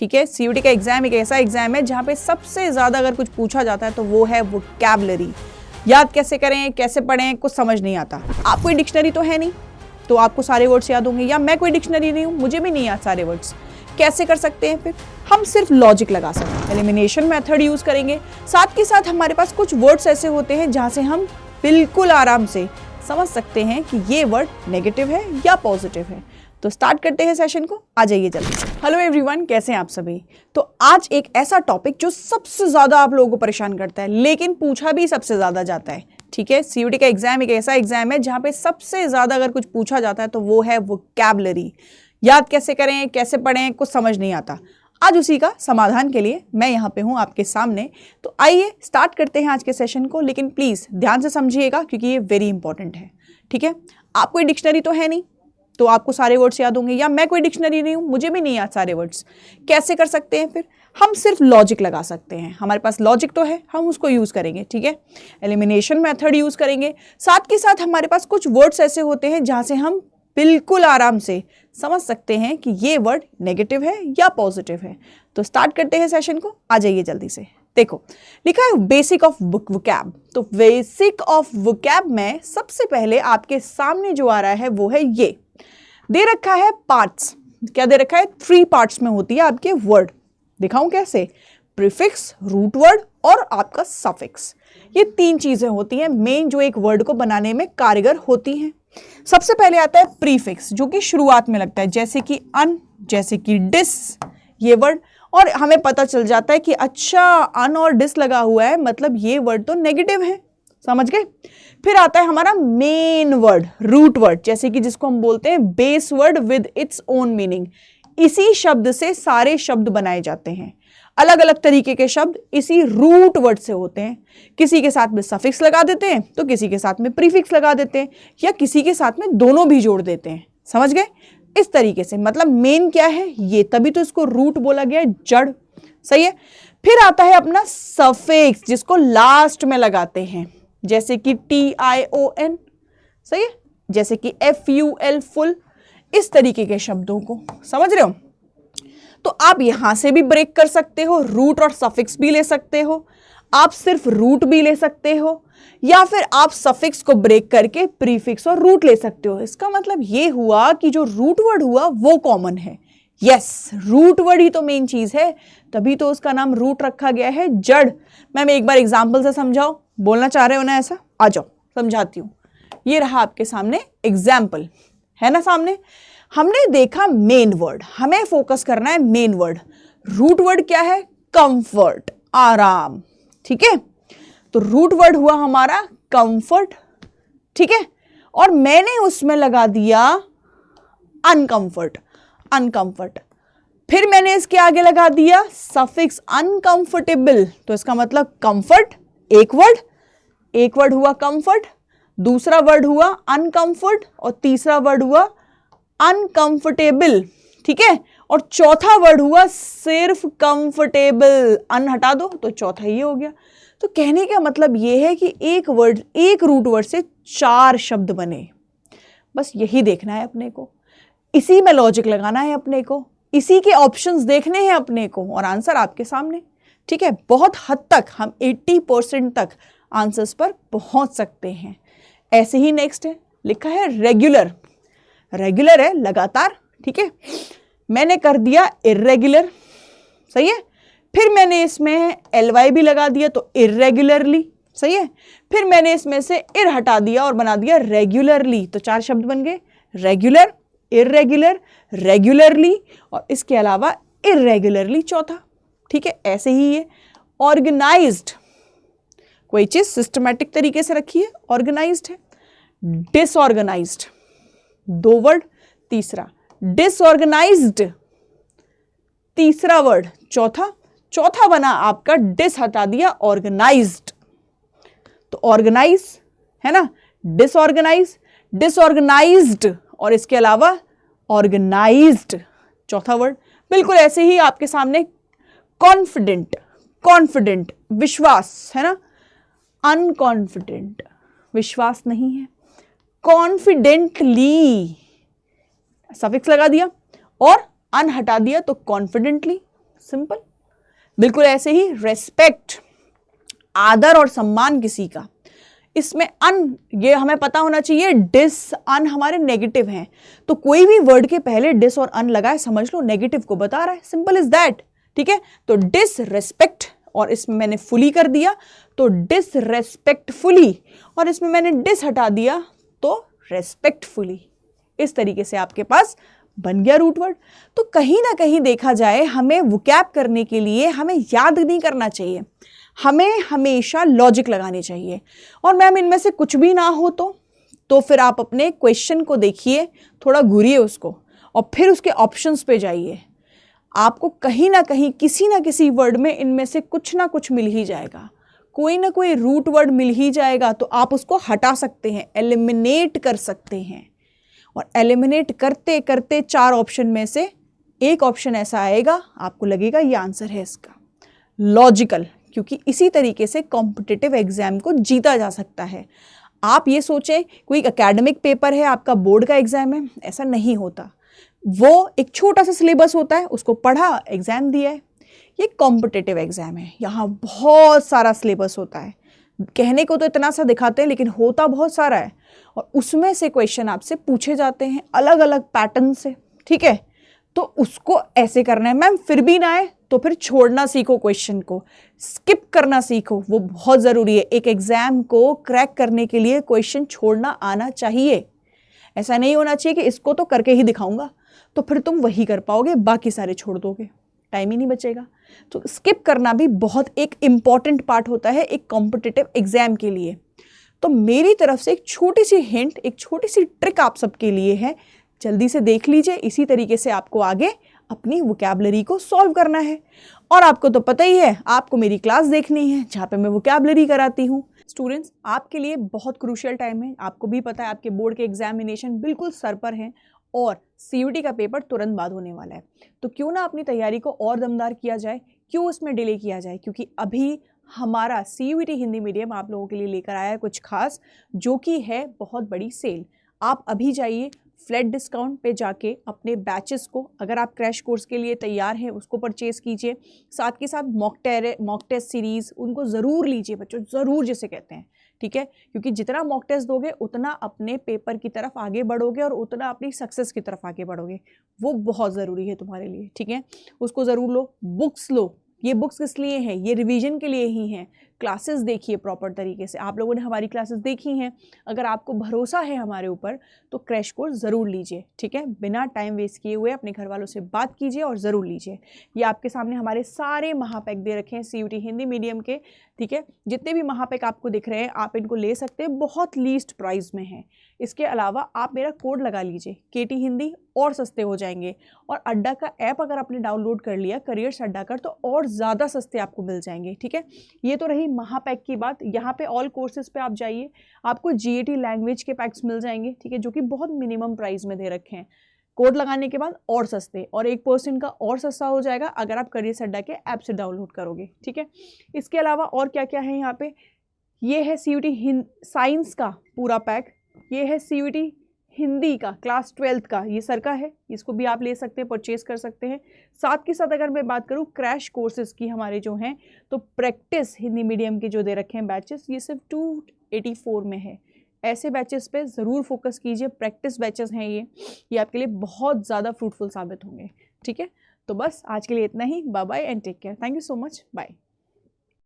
ठीक है, सीयूटी का एग्जाम एक ऐसा एग्जाम है जहाँ पे सबसे ज्यादा अगर कुछ पूछा जाता है तो वो है वोकैबुलरी। याद कैसे करें, कैसे पढ़ें, कुछ समझ नहीं आता। आप कोई डिक्शनरी तो है नहीं तो आपको सारे वर्ड्स याद होंगे, या मैं कोई डिक्शनरी नहीं हूँ, मुझे भी नहीं याद सारे वर्ड्स। कैसे कर सकते हैं फिर? हम सिर्फ लॉजिक लगा सकते हैं, एलिमिनेशन मेथड यूज करेंगे। साथ के साथ हमारे पास कुछ वर्ड्स ऐसे होते हैं जहाँ से हम बिल्कुल आराम से समझ सकते हैं कि ये वर्ड नेगेटिव है या पॉजिटिव है। तो स्टार्ट करते हैं सेशन को, आ जाइए जल्दी। हेलो एवरीवन, कैसे हैं आप सभी? तो आज एक ऐसा टॉपिक जो सबसे ज्यादा आप लोगों को परेशान करता है, लेकिन पूछा भी सबसे ज्यादा जाता है। ठीक है, सीयूटी का एग्जाम एक ऐसा एग्जाम है जहां पे सबसे ज्यादा अगर कुछ पूछा जाता है तो वो है वोकैबुलरी। याद कैसे करें, कैसे पढ़ें, कुछ समझ नहीं आता। आज उसी का समाधान के लिए मैं यहाँ पे हूँ आपके सामने। तो आइए स्टार्ट करते हैं आज के सेशन को, लेकिन प्लीज ध्यान से समझिएगा क्योंकि ये वेरी इंपॉर्टेंट है। ठीक है, आप कोई डिक्शनरी तो है नहीं तो आपको सारे वर्ड्स याद होंगे, या मैं कोई डिक्शनरी नहीं हूँ, मुझे भी नहीं याद सारे वर्ड्स। कैसे कर सकते हैं फिर? हम सिर्फ लॉजिक लगा सकते हैं। हमारे पास लॉजिक तो है, हम उसको यूज करेंगे। ठीक है, एलिमिनेशन मेथड यूज करेंगे। साथ के साथ हमारे पास कुछ वर्ड्स ऐसे होते हैं जहां से हम बिल्कुल आराम से समझ सकते हैं कि ये वर्ड नेगेटिव है या पॉजिटिव है। तो स्टार्ट करते हैं सेशन को, आ जाइए जल्दी से। देखो, लिखा है बेसिक ऑफ वोकैब। तो बेसिक ऑफ वोकैब में सबसे पहले आपके सामने जो आ रहा है वो है ये दे रखा है पार्ट्स। क्या दे रखा है? 3 पार्ट्स में होती है आपके वर्ड। दिखाऊं कैसे? प्रीफिक्स, रूट वर्ड और आपका सफिक्स। ये 3 चीजें होती हैं मेन जो एक वर्ड को बनाने में कारगर होती हैं। सबसे पहले आता है प्रीफिक्स, जो कि शुरुआत में लगता है, जैसे कि अन, जैसे कि डिस, ये वर्ड। और हमें पता चल जाता है कि अच्छा अन और डिस लगा हुआ है, मतलब ये वर्ड तो नेगेटिव है। समझ गए? फिर आता है हमारा मेन वर्ड, रूट वर्ड, जैसे कि जिसको हम बोलते हैं base word with its own meaning. इसी शब्द से सारे शब्द बनाए जाते हैं। अलग अलग तरीके के शब्द इसी रूट वर्ड से होते हैं। किसी के साथ में सफिक्स लगा देते हैं तो किसी के साथ में प्रीफिक्स लगा देते हैं, या किसी के साथ में दोनों भी जोड़ देते हैं। समझ गए? इस तरीके से, मतलब मेन क्या है ये, तभी तो इसको रूट बोला गया है, जड़। सही है। फिर आता है अपना सफिक्स, जिसको लास्ट में लगाते हैं, जैसे कि TION। सही है, जैसे कि FUL, फुल। इस तरीके के शब्दों को समझ रहे हो? तो आप यहां से भी ब्रेक कर सकते हो, रूट और सफिक्स भी ले सकते हो, आप सिर्फ रूट भी ले सकते हो, या फिर आप सफिक्स को ब्रेक करके प्रीफिक्स और रूट ले सकते हो। इसका मतलब ये हुआ कि जो रूट वर्ड हुआ वो कॉमन है। यस, रूट वर्ड ही तो मेन चीज है, तभी तो उसका नाम रूट रखा गया है, जड़। मैम एक बार एग्जाम्पल से समझाओ, बोलना चाह रहे हो ना ऐसा? आ जाओ समझाती हूं। ये रहा आपके सामने एग्जाम्पल, है ना सामने। हमने देखा मेन वर्ड, हमें फोकस करना है मेन वर्ड। रूट वर्ड क्या है? कंफर्ट, आराम। ठीक है, तो रूट वर्ड हुआ हमारा कंफर्ट। ठीक है, और मैंने उसमें लगा दिया अनकंफर्ट, अनकंफर्ट। फिर मैंने इसके आगे लगा दिया सफिक्स अनकंफर्टेबल। तो इसका मतलब कंफर्ट एक वर्ड हुआ कंफर्ट, दूसरा वर्ड हुआ अनकंफर्ट, और तीसरा वर्ड हुआ अनकंफर्टेबल। ठीक है, और चौथा वर्ड हुआ सिर्फ कंफर्टेबल। अन हटा दो तो चौथा ये हो गया। तो कहने का मतलब ये है कि एक वर्ड, एक रूट वर्ड से 4 शब्द बने। बस यही देखना है अपने को, इसी में लॉजिक लगाना है अपने को, इसी के ऑप्शंस देखने हैं अपने को, और आंसर आपके सामने। ठीक है, बहुत हद तक हम 80% तक आंसर्स पर पहुंच सकते हैं। ऐसे ही नेक्स्ट है, लिखा है रेगुलर। रेगुलर है लगातार। ठीक है, मैंने कर दिया इर्रेगुलर। सही है, फिर मैंने इसमें LY भी लगा दिया तो इर्रेगुलरली। सही है, फिर मैंने इसमें से इर हटा दिया और बना दिया रेगुलरली। तो 4 शब्द बन गए, रेगुलर, इर्रेगुलर, रेगुलरली, और इसके अलावा इर्रेगुलरली चौथा। ठीक है, ऐसे ही है ऑर्गेनाइज्ड, कोई चीज सिस्टमैटिक तरीके से रखी है, ऑर्गेनाइज्ड है। डिसऑर्गेनाइज्ड, 2 वर्ड, तीसरा डिसऑर्गेनाइज्ड, तीसरा वर्ड, चौथा बना आपका डिस हटा दिया ऑर्गेनाइज्ड। तो ऑर्गेनाइज है ना, डिसऑर्गेनाइज, डिसऑर्गेनाइज्ड, और इसके अलावा ऑर्गेनाइज्ड चौथा वर्ड। बिल्कुल ऐसे ही आपके सामने कॉन्फिडेंट, कॉन्फिडेंट विश्वास है ना, अनकॉन्फिडेंट विश्वास नहीं है, कॉन्फिडेंटली सफिक्स लगा दिया और अन हटा दिया तो कॉन्फिडेंटली। सिंपल। बिल्कुल ऐसे ही रेस्पेक्ट, आदर और सम्मान किसी का, इसमें अन, ये हमें पता होना चाहिए। डिस अन हमारे नेगेटिव हैं, तो कोई भी वर्ड के पहले डिस और अन लगाए, समझ लो नेगेटिव को बता रहा है, सिंपल इज दैट। ठीक है, तो डिसरेस्पेक्ट, और इसमें मैंने फुली कर दिया तो डिसरेस्पेक्टफुली, और इसमें मैंने डिस हटा दिया तो रेस्पेक्टफुली। इस तरीके से आपके पास बन गया रूट वर्ड। तो कहीं ना कहीं देखा जाए, हमें वोकैब करने के लिए हमें याद नहीं करना चाहिए, हमें हमेशा लॉजिक लगानी चाहिए। और मैम इनमें से कुछ भी ना हो तो फिर आप अपने क्वेश्चन को देखिए, थोड़ा घूरिए उसको, और फिर उसके ऑप्शंस पे जाइए। आपको कहीं ना कहीं किसी ना किसी वर्ड में इनमें से कुछ ना कुछ मिल ही जाएगा, कोई ना कोई रूट वर्ड मिल ही जाएगा, तो आप उसको हटा सकते हैं, एलिमिनेट कर सकते हैं। और एलिमिनेट करते करते 4 ऑप्शन में से एक ऑप्शन ऐसा आएगा, आपको लगेगा ये आंसर है इसका, लॉजिकल, क्योंकि इसी तरीके से कॉम्पिटिटिव एग्जाम को जीता जा सकता है। आप ये सोचें कोई एकेडमिक पेपर है, आपका बोर्ड का एग्जाम है, ऐसा नहीं होता। वो एक छोटा सा सिलेबस होता है, उसको पढ़ा, एग्जाम दिया है। ये कॉम्पिटिटिव एग्जाम है, यहाँ बहुत सारा सिलेबस होता है। कहने को तो इतना सा दिखाते हैं, लेकिन होता बहुत सारा है, और उसमें से क्वेश्चन आपसे पूछे जाते हैं अलग अलग पैटर्न से। ठीक है, तो उसको ऐसे करना है। मैम फिर भी ना आए तो फिर छोड़ना सीखो, क्वेश्चन को स्किप करना सीखो, वो बहुत ज़रूरी है। एक एग्जाम को क्रैक करने के लिए क्वेश्चन छोड़ना आना चाहिए। ऐसा नहीं होना चाहिए कि इसको तो करके ही दिखाऊंगा, तो फिर तुम वही कर पाओगे, बाकी सारे छोड़ दोगे, टाइम ही नहीं बचेगा। तो स्किप करना भी बहुत एक इम्पॉर्टेंट पार्ट होता है एक कॉम्पिटिटिव एग्जाम के लिए। तो मेरी तरफ से एक छोटी सी हिंट, एक छोटी सी ट्रिक आप सबके लिए है, जल्दी से देख लीजिए। इसी तरीके से आपको आगे अपनी वोकैबुलरी को सॉल्व करना है। और आपको तो पता ही है, आपको मेरी क्लास देखनी है जहाँ पे मैं वोकैबुलरी कराती हूँ। स्टूडेंट्स, आपके लिए बहुत क्रूशियल टाइम है। आपको भी पता है आपके बोर्ड के एग्जामिनेशन बिल्कुल सर पर हैं, और सीयूटी का पेपर तुरंत बाद होने वाला है। तो क्यों ना अपनी तैयारी को और दमदार किया जाए, क्यों उसमें डिले किया जाए, क्योंकि अभी हमारा सीयूटी हिंदी मीडियम आप लोगों के लिए लेकर आया है कुछ खास, जो कि है बहुत बड़ी सेल। आप अभी जाइए, फ्लैट डिस्काउंट पे जाके अपने बैचेस को, अगर आप क्रैश कोर्स के लिए तैयार हैं, उसको परचेज़ कीजिए। साथ के साथ मॉक टेस्ट सीरीज़ उनको ज़रूर लीजिए बच्चों, ज़रूर जिसे कहते हैं। ठीक है, क्योंकि जितना मॉक टेस्ट दोगे उतना अपने पेपर की तरफ आगे बढ़ोगे, और उतना अपनी सक्सेस की तरफ आगे बढ़ोगे। वो बहुत ज़रूरी है तुम्हारे लिए। ठीक है, उसको ज़रूर लो। बुक्स लो, ये बुक्स किस लिए हैं, ये रिवीजन के लिए ही हैं। क्लासेस देखिए प्रॉपर तरीके से, आप लोगों ने हमारी क्लासेस देखी हैं, अगर आपको भरोसा है हमारे ऊपर तो क्रैश कोर्स ज़रूर लीजिए। ठीक है, बिना टाइम वेस्ट किए हुए अपने घर वालों से बात कीजिए और ज़रूर लीजिए। ये आपके सामने हमारे सारे महापैक दे रखे हैं सीयूटी हिंदी मीडियम के। ठीक है, जितने भी महापैक आपको दिख रहे हैं आप इनको ले सकते हैं, बहुत लीस्ट प्राइस में हैं। इसके अलावा आप मेरा कोड लगा लीजिए केटी हिंदी, और सस्ते हो जाएंगे। और अड्डा का ऐप अगर आपने डाउनलोड कर लिया, करियर्स अड्डा कर, तो और ज़्यादा सस्ते आपको मिल जाएंगे। ठीक है, ये तो रही महापैक की बात। यहाँ पे ऑल कोर्सेज पे आप जाइए, आपको जीएटी लैंग्वेज के पैक्स मिल जाएंगे। ठीक है, जो कि बहुत मिनिमम प्राइस में दे रखे हैं। कोड लगाने के बाद और सस्ते, और 1% का और सस्ता हो जाएगा अगर आप करियर्स अड्डा के ऐप से डाउनलोड करोगे। ठीक है, इसके अलावा और क्या क्या है यहाँ पे, ये है सीयूटी साइंस का पूरा पैक, ये है सीयूटी हिंदी का क्लास 12th का, ये सर का है, इसको भी आप ले सकते हैं, परचेज कर सकते हैं। साथ के साथ अगर मैं बात करूँ क्रैश कोर्सेज की, हमारे जो हैं तो प्रैक्टिस हिंदी मीडियम के जो दे रखे हैं बैचेस, ये सिर्फ 284 में है। ऐसे बैचेस पे ज़रूर फोकस कीजिए, प्रैक्टिस बैचेस हैं ये आपके लिए बहुत ज़्यादा फ्रूटफुल साबित होंगे। ठीक है, तो बस आज के लिए इतना ही। Bye bye and take care. Thank you so much, bye.